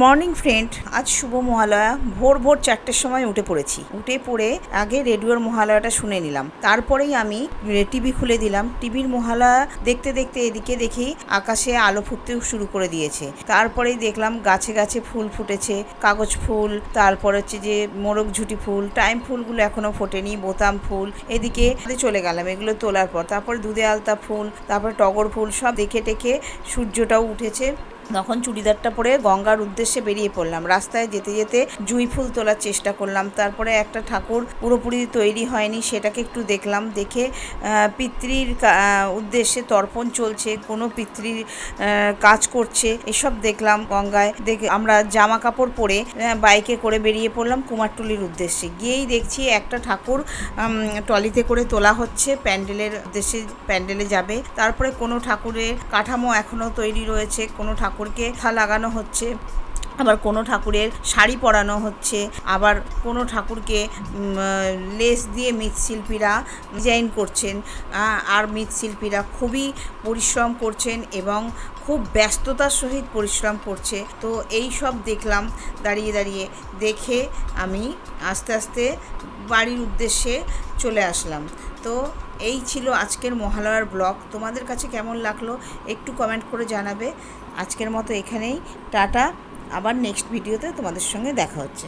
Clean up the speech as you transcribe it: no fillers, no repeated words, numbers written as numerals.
Morning friend, আজ শুভ মহালয়া। ভোর 4টের সময় উঠে পড়েছি। উঠে পড়ে আগে রেডিওর মহালয়াটা শুনে নিলাম, তারপরেই আমি টিভি খুলে দিলাম। টিভির মহালয়া দেখতে দেখতে এদিকে দেখি আকাশে আলো ফুটতে শুরু করে দিয়েছে। তারপরেই দেখলাম গাছে গাছে ফুল ফুটেছে, কাগজ ফুল, তারপর হচ্ছে যে মোরগ ঝুটি ফুল, টাইম ফুলগুলো এখনো ফোটেনি, বোতাম ফুল। এদিকে চলে গেলাম এগুলো তোলার পর। তারপর দুধে আলতা ফুল, তারপর টগর ফুল, সব দেখে টেকে সূর্যটাও উঠেছে। তখন চুড়িদারটা পরে গঙ্গার উদ্দেশ্যে বেরিয়ে পড়লাম। রাস্তায় যেতে যেতে জুঁই ফুল তোলার চেষ্টা করলাম। তারপরে একটা ঠাকুর পুরোপুরি তৈরি হয়নি, সেটাকে একটু দেখলাম। দেখে পিতৃর উদ্দেশ্যে তর্পণ চলছে, কোনো পিতৃর কাজ করছে, এসব দেখলাম গঙ্গায়। দেখে আমরা জামা কাপড় পরে বাইকে করে বেরিয়ে পড়লাম কুমারটুলির উদ্দেশ্যে। গিয়েই দেখছি একটা ঠাকুর ট্রলিতে করে তোলা হচ্ছে, প্যান্ডেলের উদ্দেশ্যে প্যান্ডেলে যাবে। তারপরে কোনো ঠাকুরের কাঠামো এখনও তৈরি রয়েছে, কোনো ঠাকুরকে লাগানো হচ্ছে, আবার কোনো ঠাকুরের শাড়ি পরানো হচ্ছে, আবার কোনো ঠাকুরকে লেস দিয়ে মৃৎশিল্পীরা ডিজাইন করছেন। আর মৃৎশিল্পীরা খুবই পরিশ্রম করছেন এবং খুব ব্যস্ততার সহিত পরিশ্রম করছে। তো এই সব দেখলাম দাঁড়িয়ে দাঁড়িয়ে। দেখে আমি আস্তে আস্তে বাড়ির উদ্দেশ্যে চলে আসলাম। তো এই ছিল আজকের মহালয়ার ব্লগ। তোমাদের কাছে কেমন লাগলো একটু কমেন্ট করে জানাবে। আজকের মতো এখানেই টাটা। আবার নেক্সট ভিডিওতে তোমাদের সঙ্গে দেখা হচ্ছে।